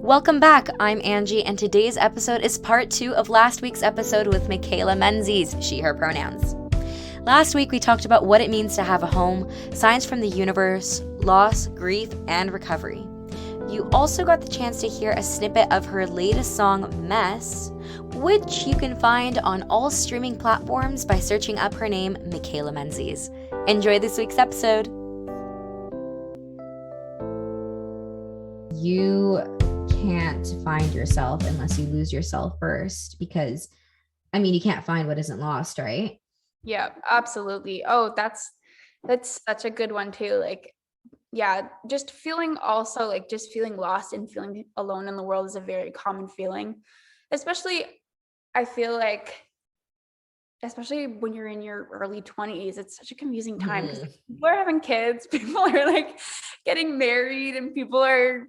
Welcome back, I'm Angie, and today's episode is part 2 of last week's episode with Mikayla Menzies, she, her pronouns. Last week we talked about what it means to have a home, signs from the universe, loss, grief, and recovery. You also got the chance to hear a snippet of her latest song, Mess, which you can find on all streaming platforms by searching up her name, Mikayla Menzies. Enjoy this week's episode. You can't find yourself unless you lose yourself first, because you can't find what isn't lost, right? Yeah, absolutely. Oh, that's such a good one too. Just feeling lost and feeling alone in the world is a very common feeling. Especially I feel like especially when you're in your early 20s, it's such a confusing time because people are having kids, people are getting married, and people are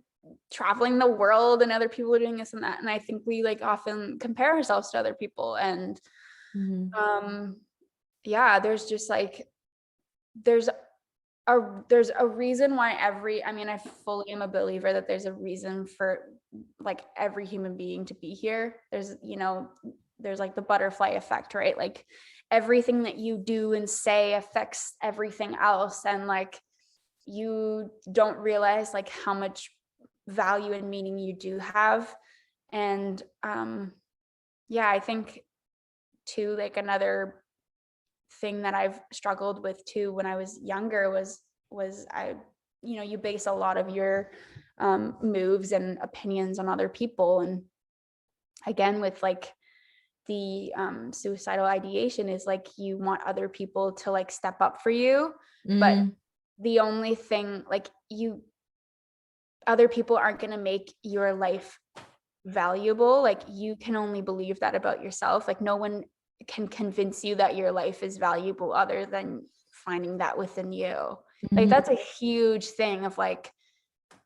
traveling the world, and other people are doing this and that. And I think we often compare ourselves to other people, and there's just there's a reason why I fully am a believer that there's a reason for every human being to be here. There's the butterfly effect, right? Everything that you do and say affects everything else, and you don't realize how much value and meaning you do have. And I think too, another thing that I've struggled with too when I was younger was you base a lot of your moves and opinions on other people. And again, with the suicidal ideation is you want other people to step up for you, but the only thing other people aren't going to make your life valuable. You can only believe that about yourself. No one can convince you that your life is valuable other than finding that within you. That's a huge thing of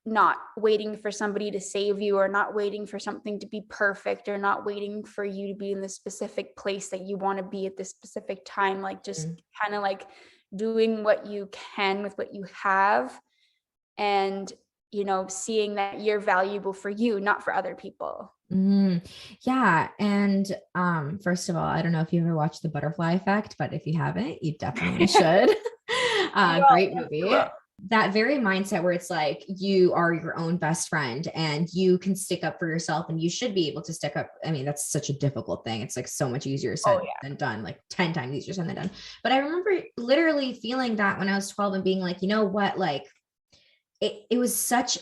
not waiting for somebody to save you, or not waiting for something to be perfect, or not waiting for you to be in the specific place that you want to be at this specific time. Just kind of doing what you can with what you have, and seeing that you're valuable for you, not for other people. Yeah. And first of all, I don't know if you ever watched The Butterfly Effect, but if you haven't, you definitely should. Great movie. That very mindset where it's you are your own best friend and you can stick up for yourself, and you should be able to stick up. That's such a difficult thing. It's so much easier said than done, 10 times easier said than done. But I remember literally feeling that when I was 12 and being you know what, it was such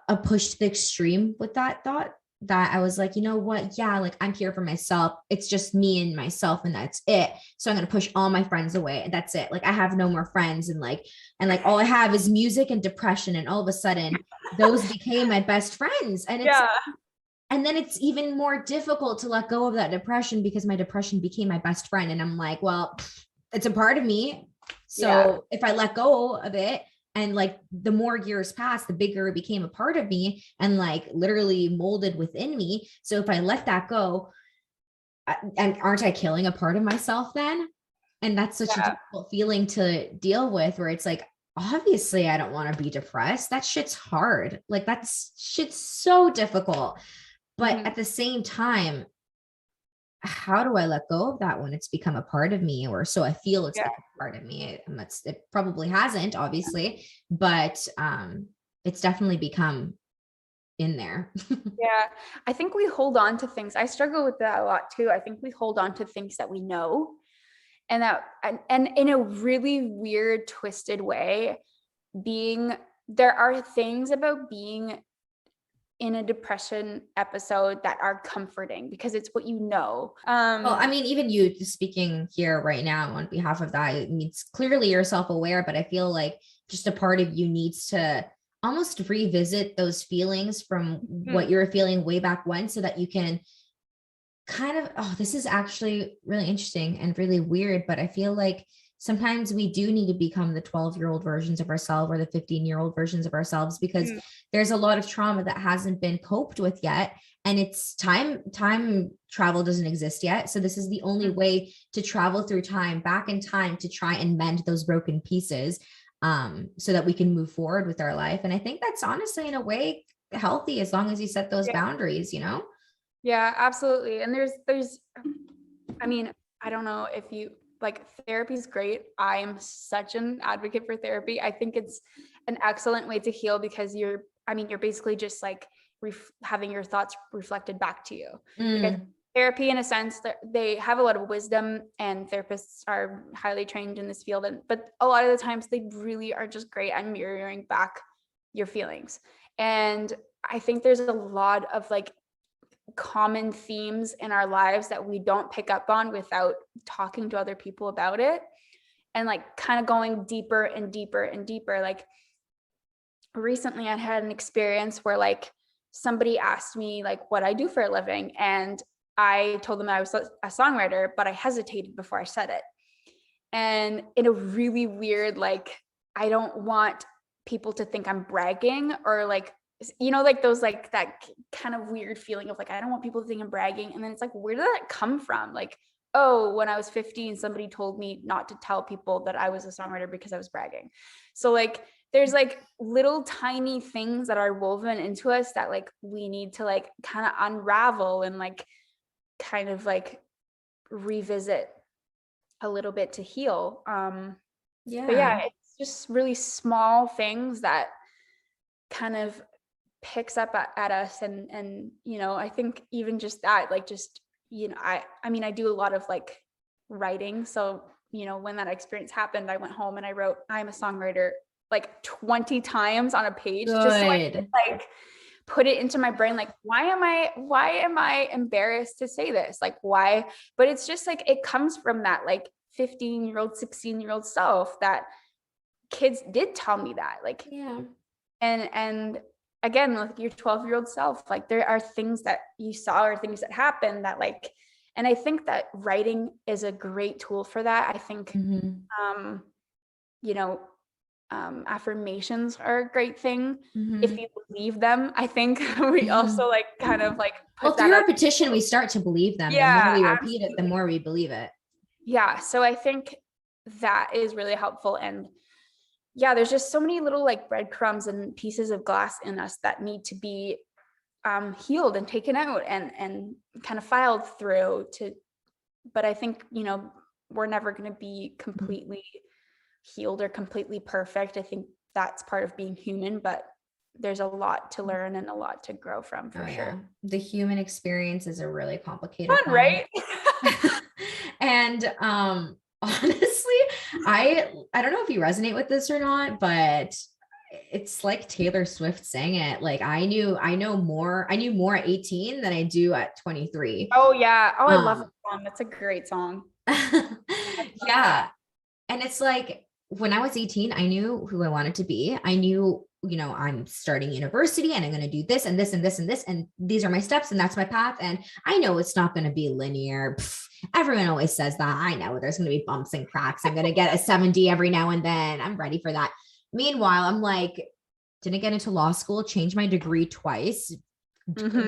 a push to the extreme with that thought, that I was you know what? Yeah, I'm here for myself. It's just me and myself, and that's it. So I'm going to push all my friends away, and that's it. I have no more friends. And all I have is music and depression. And all of a sudden those became my best friends. And and then it's even more difficult to let go of that depression, because my depression became my best friend. And I'm well, it's a part of me. So if I let go of it, and the more years pass, the bigger it became a part of me, and literally molded within me. So if I let that go, and aren't I killing a part of myself then? And that's such a difficult feeling to deal with, where it's obviously I don't want to be depressed. That shit's hard. That shit's so difficult. But at the same time, how do I let go of that when it's become a part of me, or so I feel it's become a part of me? It probably hasn't, obviously, but it's definitely become in there. I think we hold on to things. I struggle with that a lot too. I think we hold on to things that we know, and in a really weird, twisted way, there are things about being in a depression episode that are comforting, because it's what you know. Well, even you speaking here right now on behalf of that, it's clearly you're self-aware, but I feel just a part of you needs to almost revisit those feelings from what you were feeling way back when, so that you can this is actually really interesting and really weird, but I feel sometimes we do need to become the 12-year-old versions of ourselves, or the 15-year-old versions of ourselves, because there's a lot of trauma that hasn't been coped with yet. And it's time travel doesn't exist yet. So this is the only way to travel through time, back in time, to try and mend those broken pieces, so that we can move forward with our life. And I think that's honestly, in a way, healthy as long as you set those boundaries, you know? Yeah, absolutely. And there's, I mean, I don't know if you like, therapy is great. I'm such an advocate for therapy. I think it's an excellent way to heal because you're basically just like having your thoughts reflected back to you. Like, therapy, in a sense, they have a lot of wisdom, and therapists are highly trained in this field. But a lot of the times they really are just great at mirroring back your feelings. And I think there's a lot of like common themes in our lives that we don't pick up on without talking to other people about it, and like kind of going deeper and deeper and deeper. Like, recently I had an experience where like somebody asked me like what I do for a living, and I told them I was a songwriter, but I hesitated before I said it. And in a really weird, like, I don't want people to think I'm bragging, or like, like those, like that kind of weird feeling of like, I don't want people to think I'm bragging. And then it's like, where did that come from? Like, oh, when I was 15, somebody told me not to tell people that I was a songwriter because I was bragging. So like, there's like little tiny things that are woven into us that like we need to like kind of unravel and like kind of like revisit a little bit to heal. But yeah, it's just really small things that kind of picks up at us. And I think even just that, like, just, I do a lot of like writing. So, when that experience happened, I went home and I wrote, I'm a songwriter, like 20 times on a page. Good. Just so I could, like, put it into my brain, like, why am I embarrassed to say this? Like, why? But it's just like, it comes from that like 15-year-old, 16-year-old self that kids did tell me that, like, and again, like your 12-year-old self, like there are things that you saw or things that happened that like, and I think that writing is a great tool for that. I think, affirmations are a great thing if you believe them. I think we also like kind of like put through repetition, we start to believe them. The more we repeat it, the more we believe it. Yeah. So I think that is really helpful. And yeah, there's just so many little like breadcrumbs and pieces of glass in us that need to be healed and taken out and kind of filed through but I think, we're never going to be completely healed or completely perfect. I think that's part of being human, but there's a lot to learn and a lot to grow from, for sure. The human experience is a really complicated one, right? And honestly, I don't know if you resonate with this or not, but it's like Taylor Swift sang it. Like I knew more at 18 than I do at 23. Oh yeah. Oh, I love that song. That's a great song. Yeah. And it's like, when I was 18, I knew who I wanted to be. I knew, I'm starting university and I'm going to do this and this and this and this. And these are my steps and that's my path. And I know it's not going to be linear. Everyone always says that. I know there's going to be bumps and cracks. I'm going to get a 70 every now and then. I'm ready for that. Meanwhile, I'm like, didn't get into law school, change my degree twice,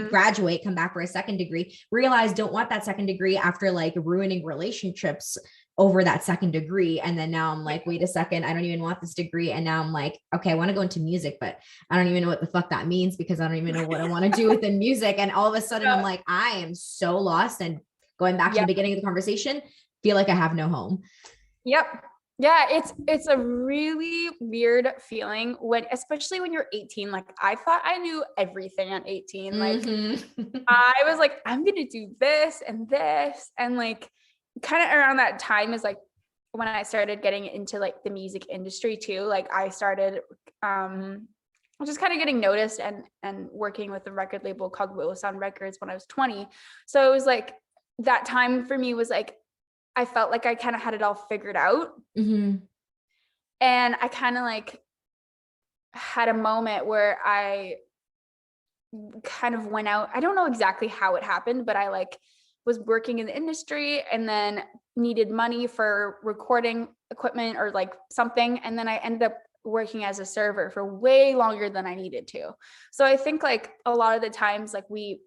graduate, come back for a second degree, realize don't want that second degree after like ruining relationships over that second degree. And then now I'm like, wait a second, I don't even want this degree. And now I'm like, okay, I want to go into music, but I don't even know what the fuck that means because I don't even know what I want to do within music. And all of a sudden I'm like, I am so lost. And going back to the beginning of the conversation, feel like I have no home. Yep. Yeah, it's a really weird feeling especially when you're 18. Like I thought I knew everything at 18. Like I was like, I'm gonna do this and this, and like kind of around that time is like when I started getting into like the music industry too. Like I started just kind of getting noticed and working with a record label called Willow Sound Records when I was 20. So it was like that time for me was like, I felt like I kind of had it all figured out. And I kind of like had a moment where I kind of went out. I don't know exactly how it happened, but I like was working in the industry and then needed money for recording equipment or like something. And then I ended up working as a server for way longer than I needed to. So I think like a lot of the times, like we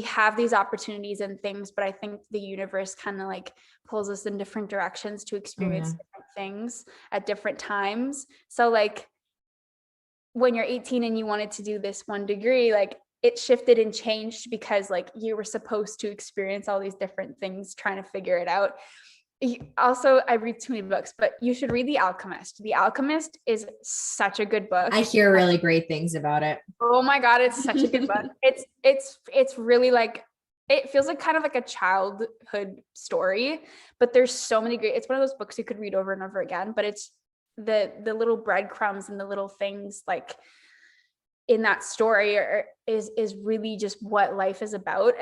have these opportunities and things, but I think the universe kind of like pulls us in different directions to experience different things at different times. So like, when you're 18 and you wanted to do this one degree, like it shifted and changed because like you were supposed to experience all these different things trying to figure it out. Also, I read too many books, but you should read The Alchemist. The Alchemist is such a good book. I hear really great things about it. Oh my God, it's such a good book. It's really like, it feels like kind of like a childhood story, but there's so many great, it's one of those books you could read over and over again, but it's the little breadcrumbs and the little things like in that story is really just what life is about.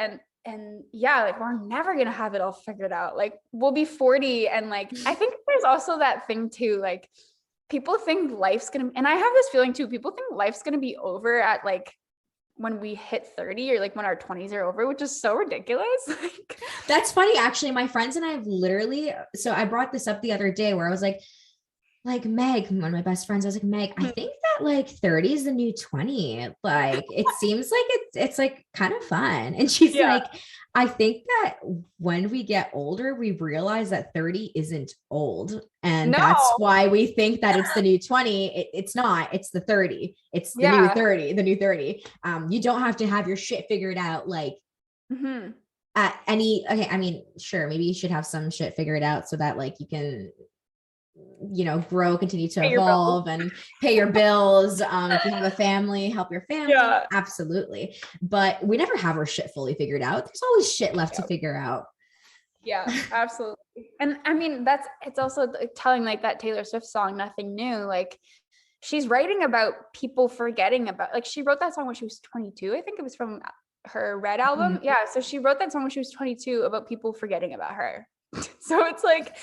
And yeah, like we're never going to have it all figured out. Like we'll be 40. And like, I think there's also that thing too, like people think life's going to, and I have this feeling too, people think life's going to be over at like when we hit 30 or like when our 20s are over, which is so ridiculous. Like, that's funny. Actually, my friends and I have literally, so I brought this up the other day where I was like Meg, one of my best friends, I was like, Meg, I think that like 30 is the new 20. Like, it seems like it's like kind of fun. And she's like, I think that when we get older, we realize that 30 isn't old. And that's why we think that it's the new 20. It's not, it's the 30. It's the new 30, the new 30. You don't have to have your shit figured out like at any, okay. I mean, sure. Maybe you should have some shit figured out so that like you can, you know, grow, continue to evolve and pay your bills. If you have a family, help your family. Absolutely. But we never have our shit fully figured out. There's always shit left to figure out. Yeah, absolutely. And I mean, it's also telling like that Taylor Swift song, Nothing New, like she's writing about people forgetting about, like she wrote that song when she was 22. I think it was from her Red album. Yeah. So she wrote that song when she was 22 about people forgetting about her. So it's like,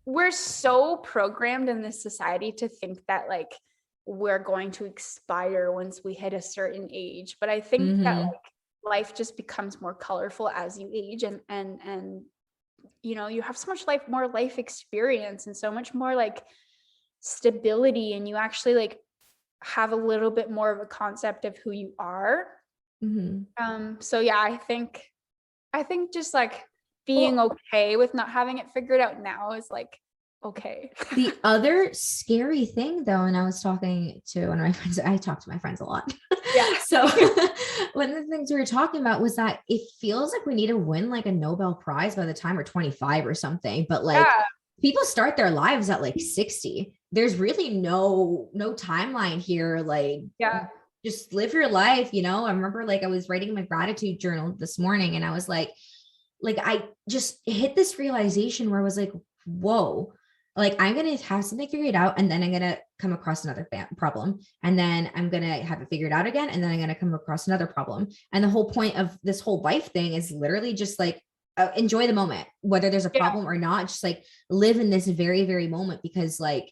we're so programmed in this society to think that like we're going to expire once we hit a certain age. But I think that like life just becomes more colorful as you age and you know, you have so much more life experience and so much more like stability, and you actually like have a little bit more of a concept of who you are. So yeah, I think just like being okay with not having it figured out now is like, okay. The other scary thing though, and I was talking to one of my friends, I talk to my friends a lot. Yeah. So one of the things we were talking about was that it feels like we need to win like a Nobel Prize by the time we're 25 or something, but like people start their lives at like 60. There's really no timeline here. Like, just live your life. You know, I remember like I was writing my gratitude journal this morning and I was like I just hit this realization where I was like, whoa, like I'm going to have something figured out. And then I'm going to come across another problem. And then I'm going to have it figured out again. And then I'm going to come across another problem. And the whole point of this whole life thing is literally just like, enjoy the moment, whether there's a problem or not, just like live in this very, very moment, because like,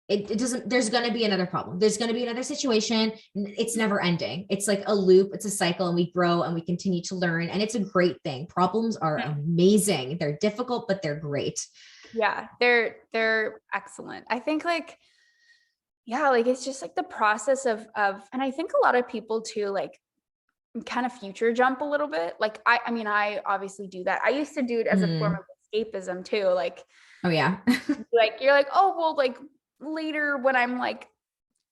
it doesn't, there's going to be another problem. There's going to be another situation. It's never ending. It's like a loop. It's a cycle, and we grow and we continue to learn. And it's a great thing. Problems are amazing. They're difficult, but they're great. Yeah. They're excellent. I think like, like it's just like the process of, and I think a lot of people too, like kind of future jump a little bit. Like, I mean, I obviously do that. I used to do it as a form of escapism too. Like, like, you're like, oh, well, like, later when I'm like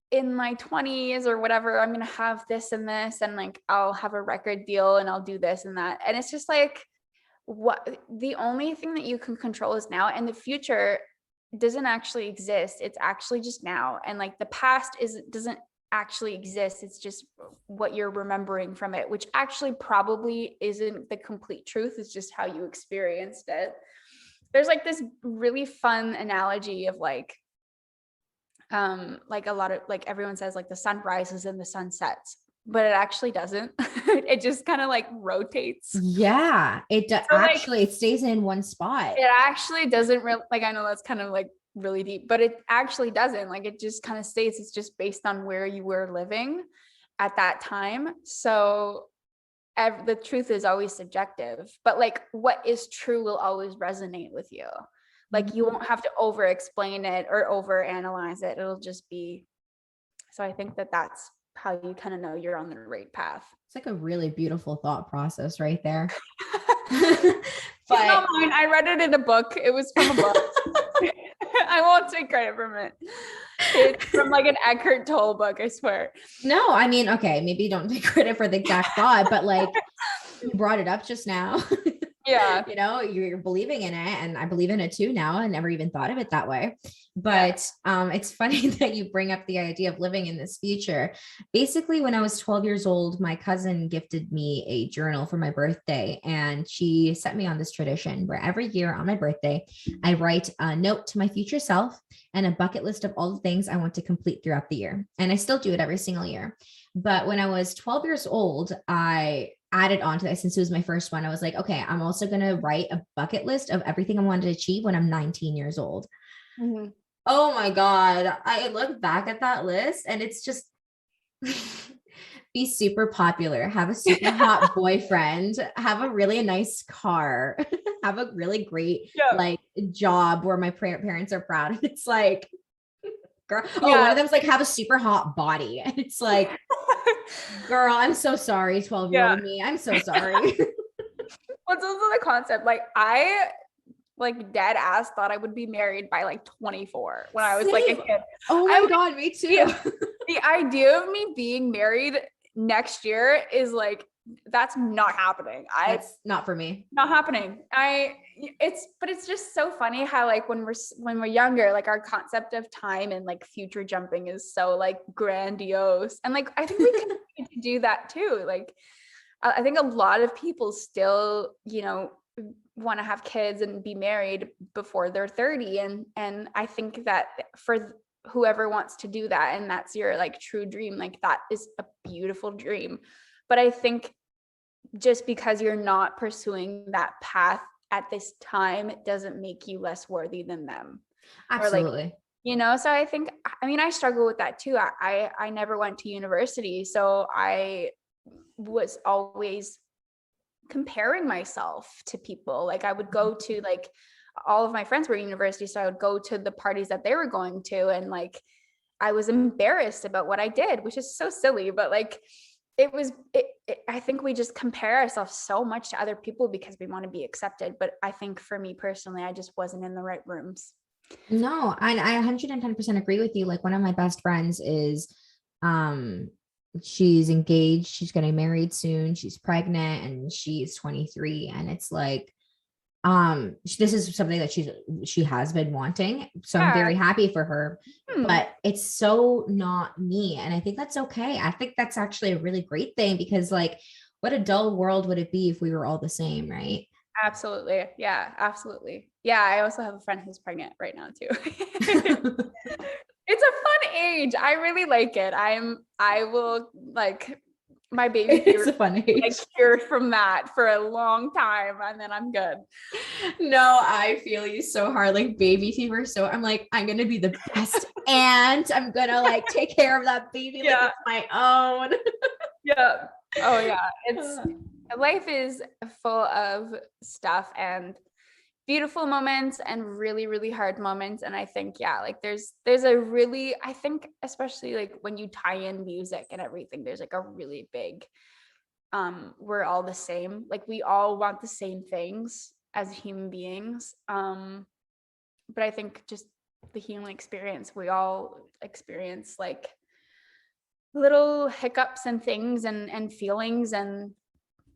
in my 20s or whatever, I'm going to have this and this, and like, I'll have a record deal and I'll do this and that. And it's just like, what the only thing that you can control is now, and the future doesn't actually exist. It's actually just now. And like the past doesn't actually exist. It's just what you're remembering from it, which actually probably isn't the complete truth. It's just how you experienced it. There's like this really fun analogy of like a lot of like everyone says like the sun rises and the sun sets, but it actually doesn't. It just kind of like rotates. Yeah, it actually it stays in one spot. It actually doesn't like, I know that's kind of like really deep, but it actually doesn't. Like it just kind of stays. It's just based on where you were living at that time. So the truth is always subjective, but like what is true will always resonate with you. Like you won't have to over explain it or over analyze it. It'll just be. So I think that that's how you kind of know you're on the right path. It's like a really beautiful thought process right there. But not mine. I read it in a book. It was from a book. I won't take credit from it. It's from like an Eckhart Tolle book, I swear. no, I mean, okay, maybe don't take credit for the exact thought, but like you brought it up just now. Yeah. You know, you're believing in it, and I believe in it too now. I never even thought of it that way. But it's funny that you bring up the idea of living in this future. Basically, when I was 12 years old, my cousin gifted me a journal for my birthday, and she set me on this tradition where every year on my birthday, I write a note to my future self and a bucket list of all the things I want to complete throughout the year. And I still do it every single year. But when I was 12 years old, I added on to that, since it was my first one. I was like, okay, I'm also going to write a bucket list of everything I wanted to achieve when I'm 19 years old. Mm-hmm. Oh my God. I look back at that list and it's just be super popular, have a super hot boyfriend, have a really nice car, have a really great like job where my parents are proud. And it's like, girl, one of them's like have a super hot body. And it's like, girl, I'm so sorry, 12-year-old me. I'm so sorry. What's also the concept? Like I like dead ass thought I would be married by like 24 when I was like a kid. Oh my God, me too. The idea of me being married next year is like, that's not happening. That's not for me. Not happening. But it's just so funny how like when we're younger, like our concept of time and like future jumping is so like grandiose. And like, I think we continue to do that too. Like, I think a lot of people still, you know, want to have kids and be married before they're 30. And I think that for whoever wants to do that, and that's your like true dream, like that is a beautiful dream. But I think just because you're not pursuing that path at this time, it doesn't make you less worthy than them. Absolutely. Or like, you know, so I think, I mean, I struggle with that too. I never went to university. So I was always comparing myself to people. Like I would go to like, all of my friends were at university. So I would go to the parties that they were going to. And like, I was embarrassed about what I did, which is so silly, but like, I think we just compare ourselves so much to other people because we want to be accepted. But I think for me personally, I just wasn't in the right rooms. No, and I 110% agree with you. Like one of my best friends is, she's engaged, she's getting married soon, she's pregnant, and she's 23. And it's like, this is something that she has been wanting. So I'm very happy for her, but it's so not me. And I think that's okay. I think that's actually a really great thing, because like, what a dull world would it be if we were all the same, right? Absolutely. Yeah, absolutely. Yeah. I also have a friend who's pregnant right now too. It's a fun age. I really like it. I will like my baby It's a fun age. like cured from that for a long time, and then I'm good. No, I feel you so hard, like baby fever. So I'm like, I'm gonna be the best aunt. I'm gonna like take care of that baby like it's my own. Yeah. Oh yeah. It's life is full of stuff and beautiful moments and really, really hard moments. And I think, like there's a really, I think, especially like when you tie in music and everything, there's like a really big, we're all the same. Like we all want the same things as human beings. But I think just the human experience, we all experience like little hiccups and things and feelings. And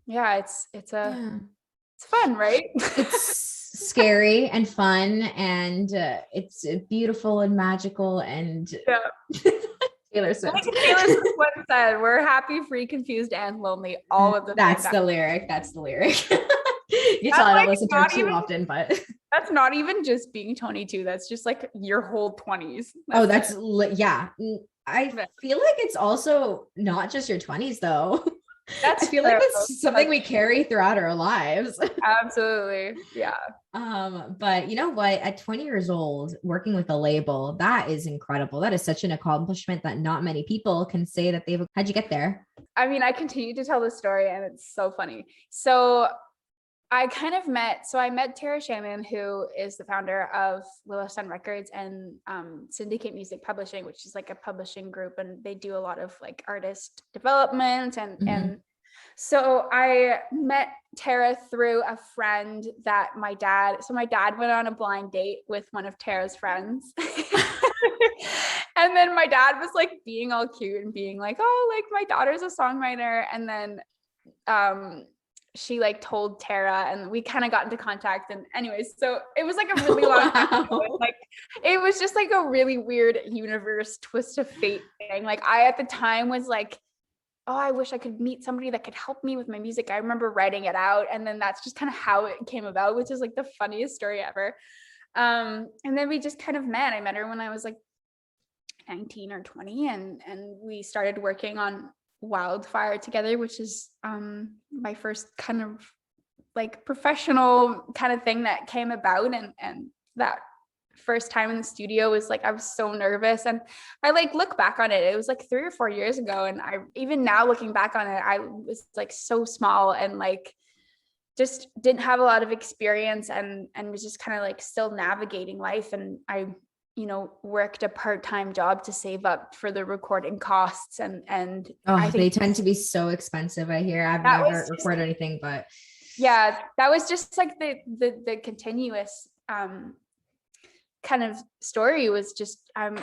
it's fun, right? It's scary and fun, and it's beautiful and magical, and Taylor Swift. Like Taylor Swift once said, "We're happy, free, confused, and lonely." All of the That's the lyric. That's the lyric. You tell I don't listen to her too often, but that's not even just being 22. That's just like your whole 20s. Yeah. I feel like it's also not just your 20s though. I feel like that's something we carry throughout our lives. Absolutely. Yeah. But you know what? At 20 years old, working with a label, that is incredible. That is such an accomplishment that not many people can say that they've. How'd you get there? I mean, I continue to tell the story and it's so funny. So I met Tara Shaman, who is the founder of Willow Sun Records and Syndicate Music Publishing, which is like a publishing group, and they do a lot of like artist development and So I met Tara through a friend that my dad went on a blind date with one of Tara's friends. And then my dad was like being all cute and being like, oh, like my daughter's a songwriter. And then she like told Tara, and we kind of got into contact. And anyways, so it was like a really long time ago. Like it was just like a really weird universe twist of fate thing. Like I at the time was like, oh, I wish I could meet somebody that could help me with my music. I remember writing it out, and then that's just kind of how it came about, which is like the funniest story ever. And then we just kind of met. I met her when I was like 19 or 20, and we started working on Wildfire together, which is my first kind of like professional kind of thing that came about. And that first time in the studio was like, I was so nervous, and I like look back on it, it was like 3 or 4 years ago, and I even now looking back on it, I was like so small and like just didn't have a lot of experience, and was just kind of like still navigating life. And I worked a part-time job to save up for the recording costs, and I think they tend to be so expensive. I hear. I've never recorded anything, but yeah, that was just like the continuous kind of story was just I'm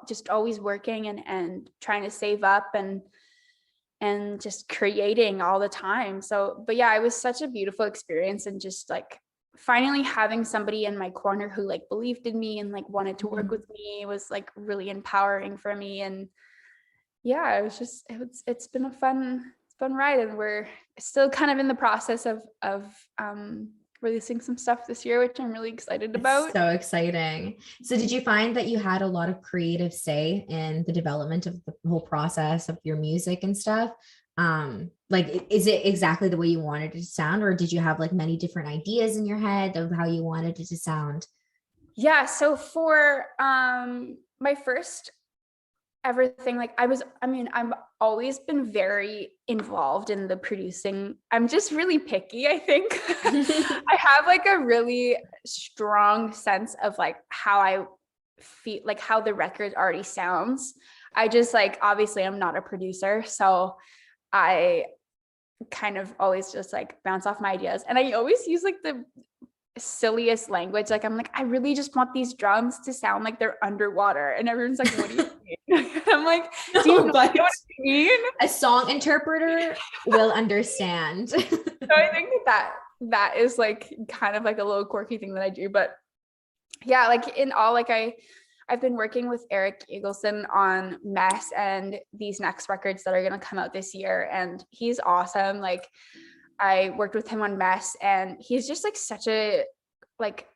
just always working and trying to save up and just creating all the time. So, but yeah, it was such a beautiful experience, and just like finally having somebody in my corner who like believed in me and like wanted to work with me was like really empowering for me. And yeah, it's been a fun ride, and we're still kind of in the process of releasing some stuff this year, which I'm really excited about. So exciting. So did you find that you had a lot of creative say in the development of the whole process of your music and stuff? Like, is it exactly the way you wanted it to sound, or did you have like many different ideas in your head of how you wanted it to sound? Yeah. So for my first ever thing, like I've always been very involved in the producing. I'm just really picky, I think. I have like a really strong sense of like how I feel, like how the record already sounds. I just like, obviously I'm not a producer, so I kind of always just like bounce off my ideas, and I always use like the silliest language. Like I'm like, I really just want these drums to sound like they're underwater, and everyone's like, what do you mean? I'm like, do you know what I mean? A song interpreter will understand. So I think that is like kind of like a little quirky thing that I do. But yeah, like in all, like I've been working with Eric Eagleson on Mess and these next records that are going to come out this year, and he's awesome. Like I worked with him on Mess, and he's just like such a like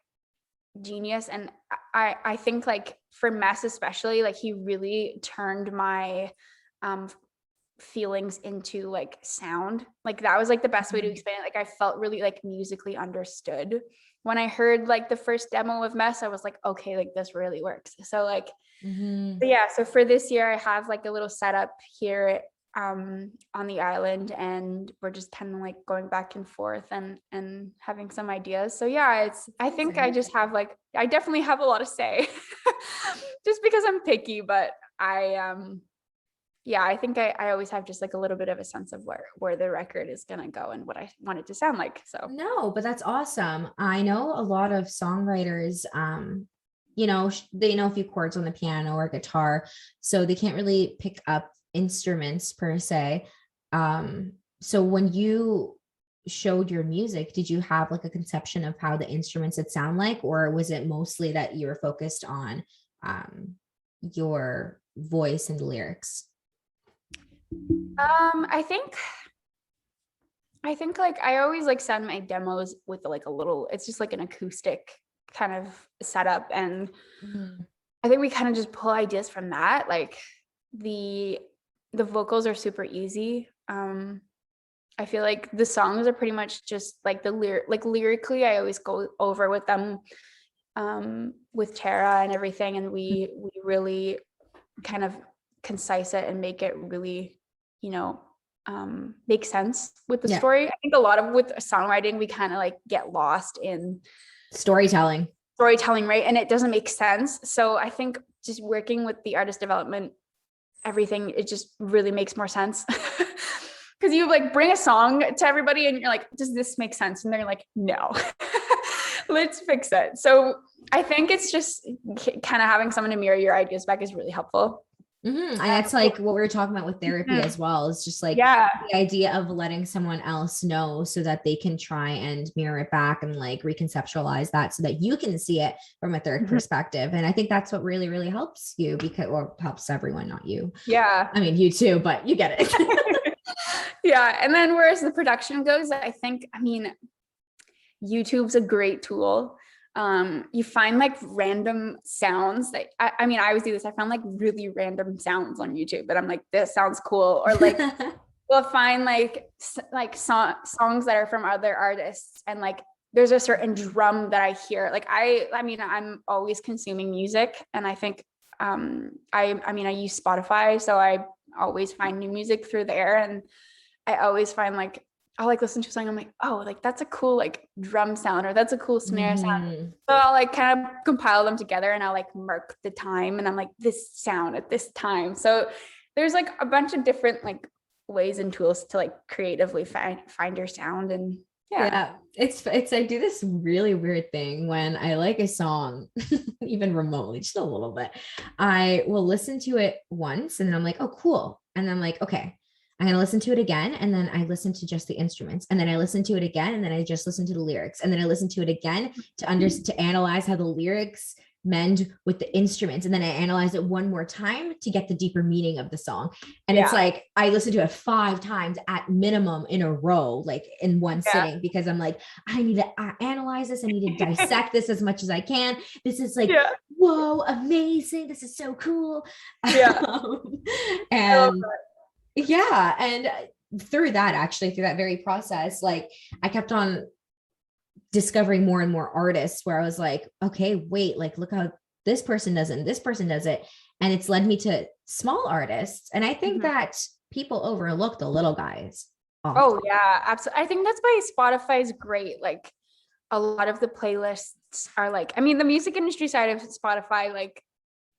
genius. And I think like for Mess especially, like he really turned my feelings into like sound. Like that was like the best way to explain it. Like I felt really like musically understood when I heard like the first demo of Mess. I was like, okay, like this really works. So like but yeah, so for this year I have like a little setup here on the island, and we're just kind of like going back and forth and having some ideas. So yeah, I think I just have like, I definitely have a lot to say just because I'm picky, but I think I always have just like a little bit of a sense of where the record is going to go and what I want it to sound like. So no, but that's awesome. I know a lot of songwriters, they know a few chords on the piano or guitar, so they can't really pick up instruments per se. So when you showed your music, did you have like a conception of how the instruments would sound like, or was it mostly that you were focused on your voice and lyrics? I think like I always like send my demos with like a little, it's just like an acoustic kind of setup, and I think we kind of just pull ideas from that. Like the vocals are super easy. I feel like the songs are pretty much just like lyrically I always go over with them with Tara and everything, and we really kind of concise it and make it really make sense with the story. I think a lot of with songwriting we kind of like get lost in storytelling, right, and it doesn't make sense. So I think just working with the artist development, everything, it just really makes more sense. because you like bring a song to everybody and you're like, does this make sense? And they're like, no, let's fix it. So I think it's just kind of having someone to mirror your ideas back is really helpful. And that's like what we were talking about with therapy as well. It's just like the idea of letting someone else know so that they can try and mirror it back and like reconceptualize that so that you can see it from a third perspective. And I think that's what really, really helps you or helps everyone, not you. Yeah. I mean, you too, but you get it. Yeah. And then whereas the production goes, I mean, YouTube's a great tool. You find like random sounds that I mean, I always do this. I found like really random sounds on YouTube, but I'm like, this sounds cool. Or like, we'll find like songs that are from other artists. And like, there's a certain drum that I hear. Like, I mean, I'm always consuming music. And I think, I mean, I use Spotify, so I always find new music through there. And I always find like, I'll like listen to a song. I'm like, oh, like that's a cool like drum sound, or that's a cool snare sound. So I'll like kind of compile them together and I'll like mark the time. And I'm like, this sound at this time. So there's like a bunch of different like ways and tools to like creatively find your sound. And it's I do this really weird thing when I like a song, even remotely, just a little bit. I will listen to it once and then I'm like, oh, cool. And then I'm like, okay, I'm going to listen to it again. And then I listen to just the instruments, and then I listen to it again. And then I just listen to the lyrics, and then I listen to it again to analyze how the lyrics mend with the instruments. And then I analyze it one more time to get the deeper meaning of the song. And it's like, I listen to it 5 times at minimum in a row, like in one sitting, because I'm like, I need to analyze this. I need to dissect this as much as I can. This is like, whoa, amazing. This is so cool. And through that very process, like I kept on discovering more and more artists where I was like, okay, wait, like look how this person does it and this person does it. And it's led me to small artists. And I think that people overlook the little guys often. Oh yeah, absolutely. I think that's why Spotify is great. Like a lot of the playlists are like, I mean, the music industry side of Spotify, like,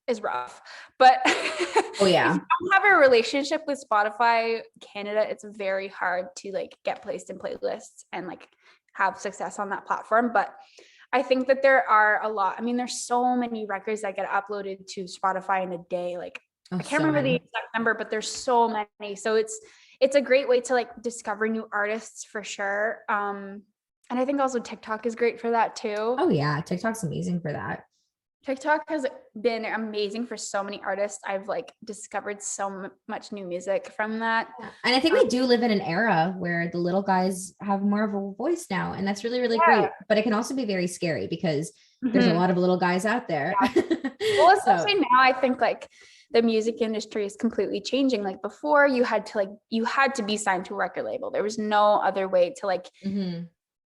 is rough, but oh yeah, if you don't have a relationship with Spotify Canada, it's very hard to like get placed in playlists and like have success on that platform. But I think that there are a lot. I mean, there's so many records that get uploaded to Spotify in a day. Like I can't remember the exact number, but there's so many. So it's a great way to like discover new artists for sure. And I think also TikTok is great for that too. Oh yeah, TikTok's amazing for that. TikTok has been amazing for so many artists. I've like discovered so much new music from that. And I think we do live in an era where the little guys have more of a voice now. And that's really, really great. But it can also be very scary because there's a lot of little guys out there. Well, especially now, I think like the music industry is completely changing. Like before you had to be signed to a record label. There was no other way to like,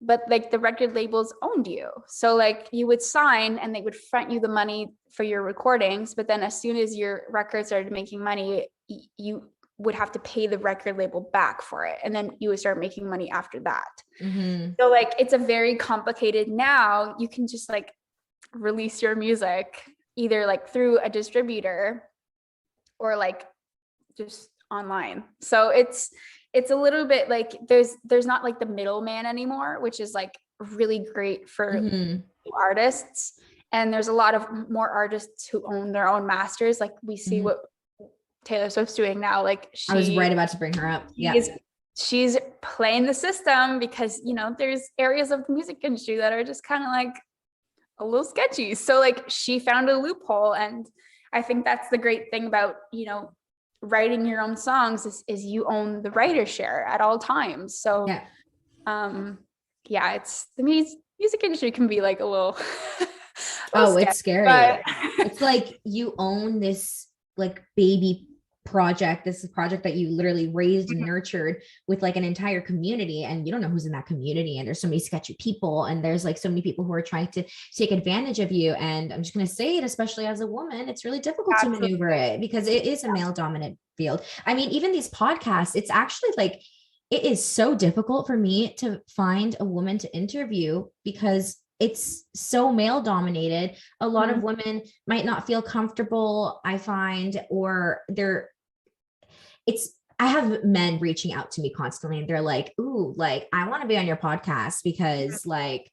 but like the record labels owned you. So like you would sign and they would front you the money for your recordings. But then as soon as your record started making money, you would have to pay the record label back for it. And then you would start making money after that. So like, it's a very complicated, now you can just like release your music either like through a distributor or like just online. So it's a little bit like there's not like the middleman anymore, which is like really great for artists. And there's a lot of more artists who own their own masters. Like we see what Taylor Swift's doing now. Like I was right about to bring her up. Yeah. She's playing the system because, you know, there's areas of the music industry that are just kind of like a little sketchy. So like she found a loophole. And I think that's the great thing about, you know, writing your own songs is you own the writer share at all times. So it's the music industry can be like a little it's scary, but it's like you own this like baby project. This is a project that you literally raised and nurtured with like an entire community, and you don't know who's in that community, and there's so many sketchy people, and there's like so many people who are trying to take advantage of you. And I'm just going to say it, especially as a woman, it's really difficult to maneuver it because it is a male dominant field. I mean, even these podcasts, it's actually like, it is so difficult for me to find a woman to interview because it's so male dominated. A lot of women might not feel comfortable, I find, or I have men reaching out to me constantly and they're like, ooh, like I want to be on your podcast because like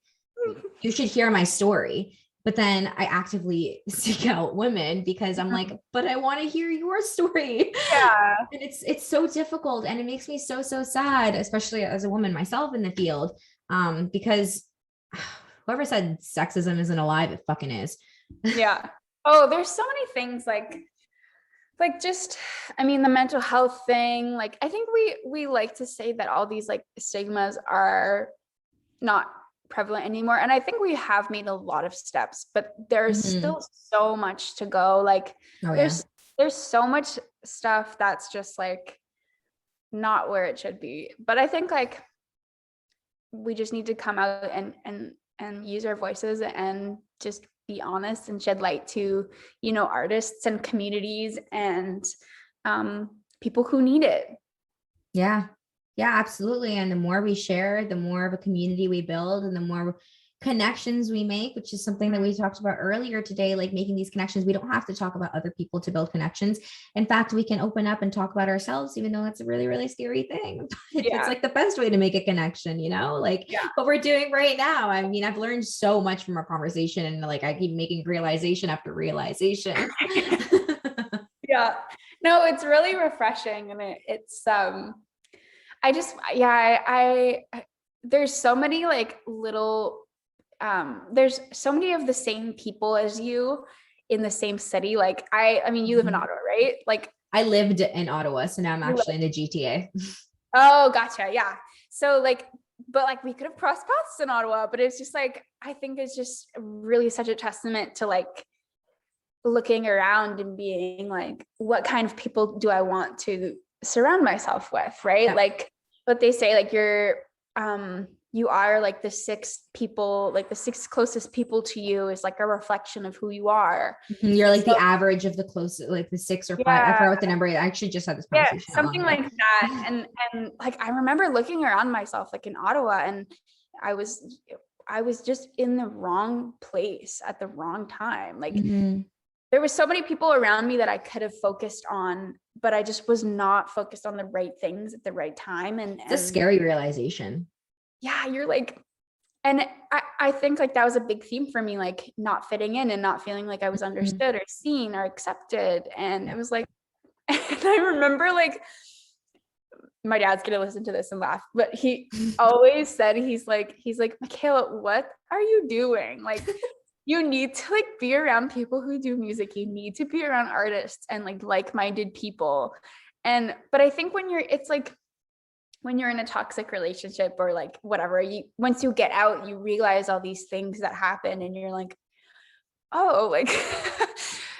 you should hear my story. But then I actively seek out women because I'm like, but I want to hear your story. Yeah. And it's so difficult and it makes me so sad, especially as a woman myself in the field. Because whoever said sexism isn't alive, it fucking is. Yeah. Oh, there's so many things like just, I mean, the mental health thing, like I think we like to say that all these like stigmas are not prevalent anymore, and I think we have made a lot of steps, but there's still so much to go. Like there's so much stuff that's just like not where it should be. But I think like we just need to come out and use our voices and just be honest and shed light to, you know, artists and communities and people who need it. Yeah, absolutely. And the more we share, the more of a community we build and the more connections we make, which is something that we talked about earlier today, like making these connections. We don't have to talk about other people to build connections. In fact, we can open up and talk about ourselves, even though that's a really, really scary thing. It's like the best way to make a connection, you know, like what we're doing right now. I mean, I've learned so much from our conversation and like I keep making realization after realization. Yeah, no, it's really refreshing. And it's, I there's so many like little, there's so many of the same people as you in the same city. Like I mean, you live in Ottawa, right? Like I lived in Ottawa, so now I'm actually in the GTA. Oh, gotcha. Yeah. So like, but like we could have crossed paths in Ottawa, but it's just like, I think it's just really such a testament to like looking around and being like, what kind of people do I want to surround myself with? Right. Yeah. Like what they say, like you are like the six closest people to you is like a reflection of who you are. You're like the average of the closest, like the 6 or 5. I forgot what the number is. I actually just had this conversation. Yeah, something like that. And like, I remember looking around myself, like in Ottawa, and I was just in the wrong place at the wrong time. Like there was so many people around me that I could have focused on, but I just was not focused on the right things at the right time. And it's a scary realization. Yeah, you're like, and I think like that was a big theme for me, like not fitting in and not feeling like I was understood or seen or accepted. And it was like, and I remember like, my dad's gonna listen to this and laugh, but he always said, he's like, Mikayla, what are you doing? Like, you need to like be around people who do music. You need to be around artists and like-minded people. But I think it's like, when you're in a toxic relationship or like whatever, once you get out, you realize all these things that happen and you're like, oh, like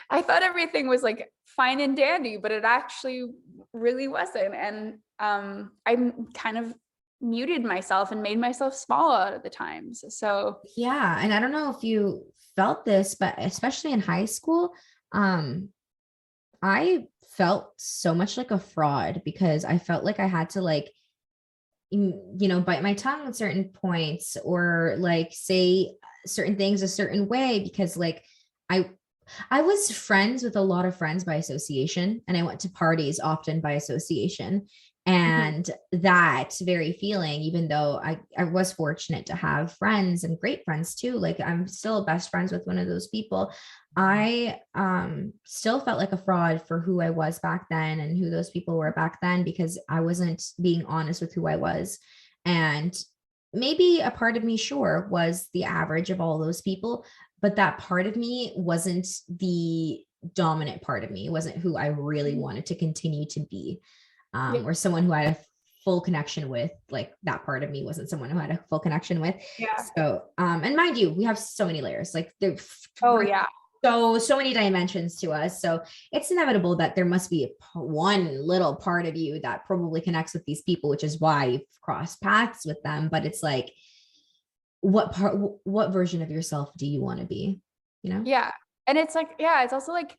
I thought everything was like fine and dandy, but it actually really wasn't. And I kind of muted myself and made myself small a lot of the times. So yeah. And I don't know if you felt this, but especially in high school, I felt so much like a fraud because I felt like I had to like, you know, bite my tongue at certain points or like say certain things a certain way because like I was friends with a lot of friends by association and I went to parties often by association. And that very feeling, even though I was fortunate to have friends and great friends too, like I'm still best friends with one of those people. I still felt like a fraud for who I was back then and who those people were back then because I wasn't being honest with who I was. And maybe a part of me, sure, was the average of all those people, but that part of me wasn't the dominant part of me. It wasn't who I really wanted to continue to be. Or someone who I had a full connection with, like that part of me wasn't someone who had a full connection with. Yeah. So, and mind you, we have so many layers, like so many dimensions to us. So it's inevitable that there must be one little part of you that probably connects with these people, which is why you've crossed paths with them. But it's like, what version of yourself do you want to be? You know? Yeah. And it's like, yeah, it's also like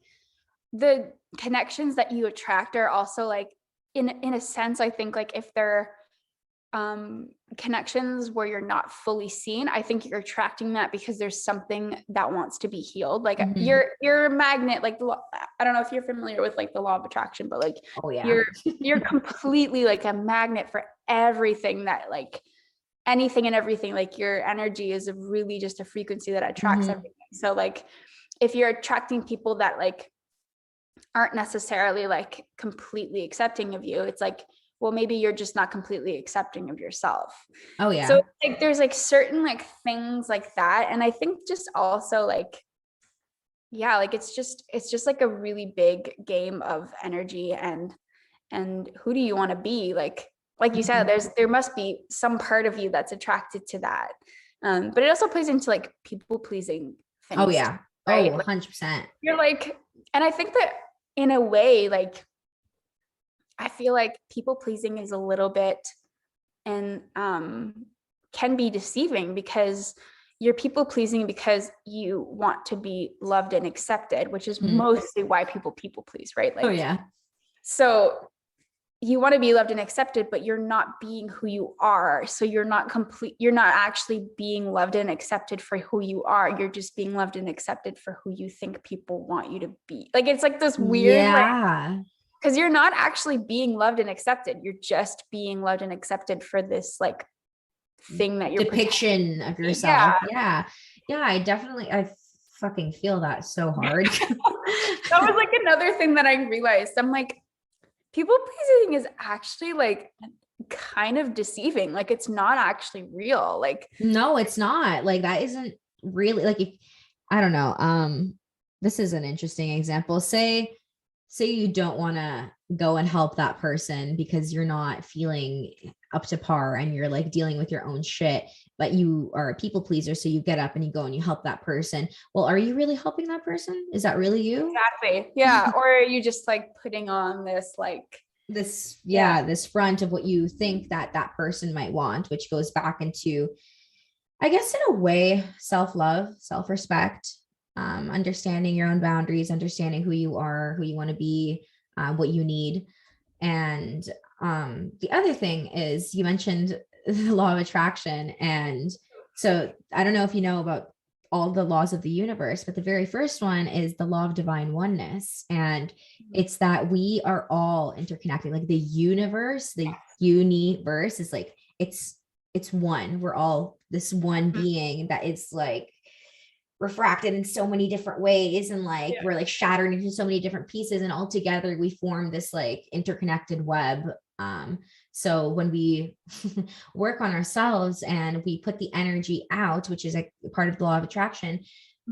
the connections that you attract are also like, in a sense, I think like if they're connections where you're not fully seen, I think you're attracting that because there's something that wants to be healed. Like you're a magnet, like I don't know if you're familiar with like the law of attraction, but like, oh yeah, you're completely like a magnet for everything that like anything and everything. Like your energy is really just a frequency that attracts everything. So like, if you're attracting people that like aren't necessarily like completely accepting of you, it's like, well, maybe you're just not completely accepting of yourself. oh yeah. So like there's like certain like things like that. And I think just also like, yeah, like it's just like a really big game of energy and who do you want to be? Like you said, there must be some part of you that's attracted to that. But it also plays into like people pleasing things. Oh yeah. Right? Oh, 100%. You're like, and I think that in a way, like, I feel like people pleasing is a little bit and can be deceiving because you're people pleasing because you want to be loved and accepted, which is mostly why people please, right? Like, oh yeah. So you want to be loved and accepted, but you're not being who you are. So you're not actually being loved and accepted for who you are. You're just being loved and accepted for who you think people want you to be. Like, it's like this weird, yeah. Because you're not actually being loved and accepted. You're just being loved and accepted for this like thing that you're depiction of yourself. Yeah. I fucking feel that so hard. That was like another thing that I realized. I'm like, people pleasing is actually like kind of deceiving. Like, it's not actually real. Like, no, it's not. Like, that isn't really like, if I don't know. This is an interesting example. Say you don't want to go and help that person because you're not feeling up to par and you're like dealing with your own shit, but you are a people pleaser. So you get up and you go and you help that person. Well, are you really helping that person? Is that really you? Exactly. Yeah. Or are you just like putting on this, like this front of what you think that person might want, which goes back into, I guess, in a way, self-love, self-respect, understanding your own boundaries, understanding who you are, who you want to be, what you need. And the other thing is, you mentioned the law of attraction. And so I don't know if you know about all the laws of the universe, but the very first one is the law of divine oneness. And it's that we are all interconnected. Like the universe, the universe is like, it's one. We're all this one being that is like refracted in so many different ways, and like we're like shattered into so many different pieces, and all together we form this like interconnected web. So when we work on ourselves and we put the energy out, which is a part of the law of attraction,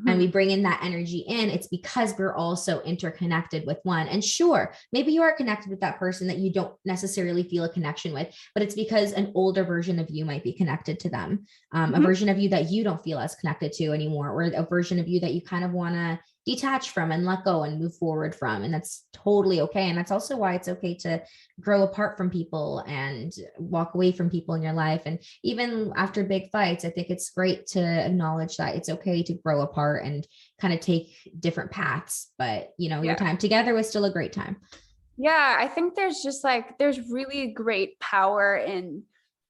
and we bring in that energy in, it's because we're also interconnected with one. And sure, maybe you are connected with that person that you don't necessarily feel a connection with, but it's because an older version of you might be connected to them, a version of you that you don't feel as connected to anymore, or a version of you that you kind of want to detach from and let go and move forward from. And that's totally okay. And that's also why it's okay to grow apart from people and walk away from people in your life. And even after big fights, I think it's great to acknowledge that it's okay to grow apart and kind of take different paths. But, you know, your time together was still a great time. Yeah. I think there's just like, there's really great power in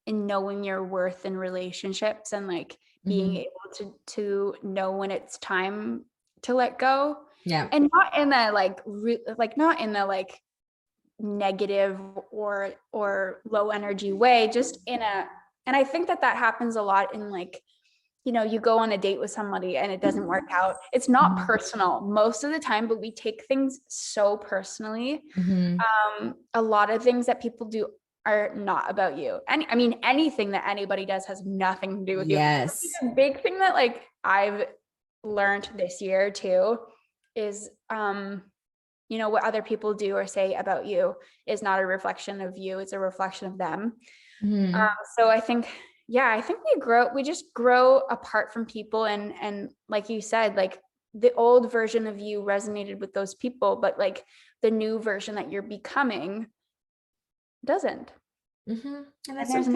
knowing your worth in relationships, and like being able to know when it's time to let go. Yeah. And not in a like not in a like negative or low energy way, just in a, and I think that happens a lot in like, you know, you go on a date with somebody and it doesn't work out. It's not personal most of the time, but we take things so personally. A lot of things that people do are not about you. And I mean, anything that anybody does has nothing to do with you. Yes. The big thing that like I've learned this year too is you know, what other people do or say about you is not a reflection of you, it's a reflection of them. So I think we just grow apart from people, and like you said, like the old version of you resonated with those people, but like the new version that you're becoming doesn't. And that's there's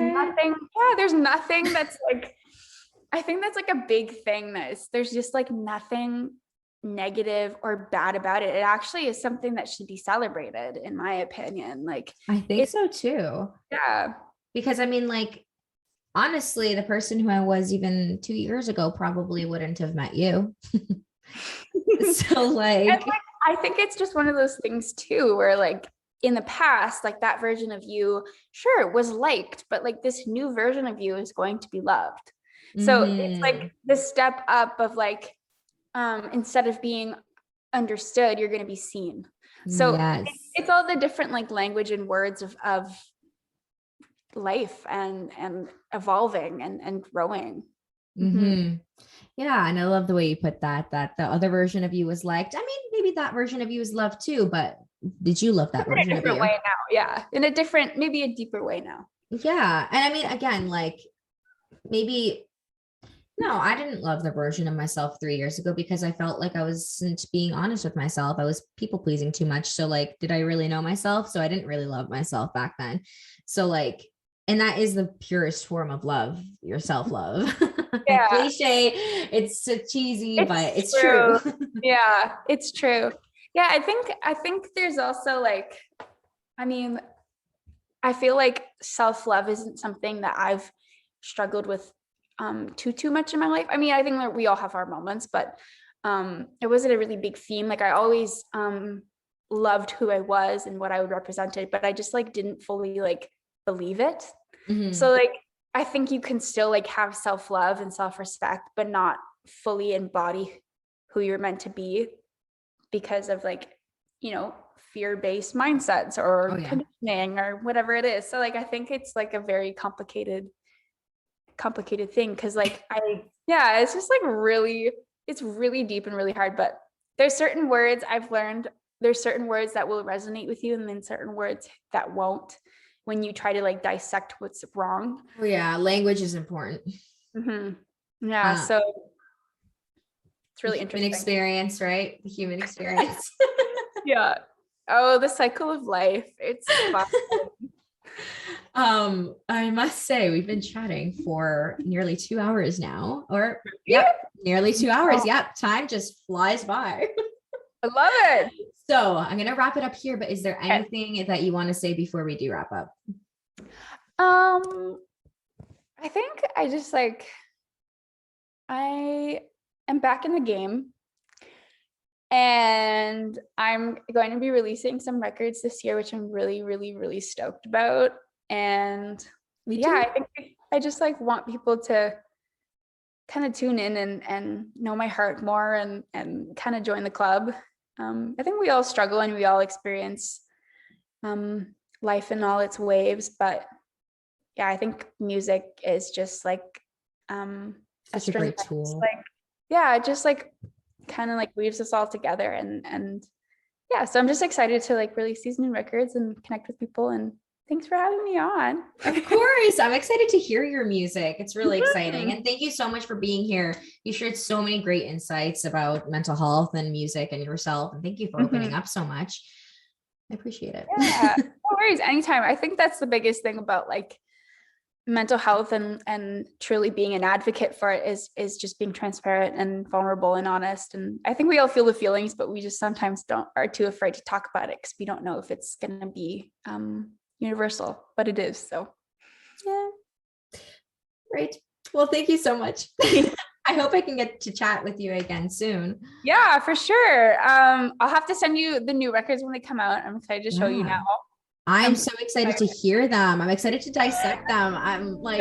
nothing that's like, I think that's like a big thing, that there's just like nothing negative or bad about it. It actually is something that should be celebrated, in my opinion. Like, I think so too. Yeah. Because I mean, like, honestly, the person who I was even 2 years ago probably wouldn't have met you. So like, and like, I think it's just one of those things too, where like in the past, like that version of you, sure, was liked, but like this new version of you is going to be loved. So it's like the step up of like, instead of being understood, you're going to be seen. So yes. it's all the different like language and words of life and evolving and growing. Yeah, and I love the way you put that the other version of you was liked. I mean, maybe that version of you is loved too, but did you love that version in a of different you? way now? Yeah, in a different, maybe a deeper way now. Yeah, and I mean, again, like maybe no, I didn't love the version of myself 3 years ago because I felt like I wasn't being honest with myself. I was people pleasing too much. So like, did I really know myself? So I didn't really love myself back then. So like, and that is the purest form of love, your self-love. Yeah. Cliche. It's so cheesy, but it's true. true. Yeah, it's true. Yeah, I think there's also like, I mean, I feel like self-love isn't something that I've struggled with too much in my life. I mean, I think that we all have our moments, but it wasn't a really big theme. Like I always loved who I was and what I would represented, but I just like didn't fully like believe it. So like I think you can still like have self-love and self-respect, but not fully embody who you're meant to be because of like, you know, fear-based mindsets or conditioning or whatever it is. So like I think it's like a very complicated thing because like it's just like really, it's really deep and really hard. But there's certain words I've learned, there's certain words that will resonate with you and then certain words that won't when you try to like dissect what's wrong. Oh yeah, language is important. Yeah, so it's really interesting. Human experience, right? The human experience. Yeah. Oh, the cycle of life. It's I must say we've been chatting for nearly 2 hours now, or nearly 2 hours. Yep, time just flies by. I love it. So I'm gonna wrap it up here, but is there anything that you want to say before we do wrap up? I think I just like I am back in the game. And I'm going to be releasing some records this year, which I'm really, really, really stoked about. And I think I just like want people to kind of tune in and know my heart more and kind of join the club. I think we all struggle and we all experience life in all its waves, but yeah, I think music is just like such a great tool. Like, yeah, it just like kind of like weaves us all together and yeah, so I'm just excited to like release these new records and connect with people, and thanks for having me on. Of course, I'm excited to hear your music. It's really exciting, and thank you so much for being here. You shared so many great insights about mental health and music and yourself, and thank you for opening up so much. I appreciate it. Yeah, no worries, anytime. I think that's the biggest thing about like mental health and truly being an advocate for it is just being transparent and vulnerable and honest. And I think we all feel the feelings, but we just sometimes are too afraid to talk about it because we don't know if it's going to be universal, but it is. So yeah, great. Well, thank you so much. I hope I can get to chat with you again soon. Yeah, for sure. I'll have to send you the new records when they come out. I'm excited to show you now. I'm so excited to hear them. I'm excited to dissect them. I'm like,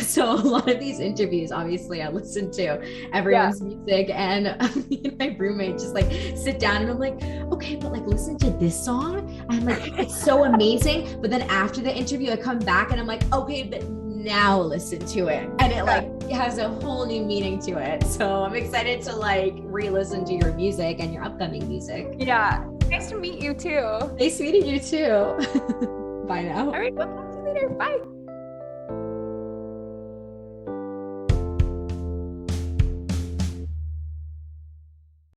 so a lot of these interviews, obviously I listen to everyone's music, and me and my roommate just like sit down and I'm like, okay, but like listen to this song. I'm like, it's so amazing. But then after the interview, I come back and I'm like, okay, but now listen to it. And it like has a whole new meaning to it. So I'm excited to like re-listen to your music and your upcoming music. Yeah. Nice to meet you too. Nice meeting you too. Bye now. All right, we'll talk to you later. Bye.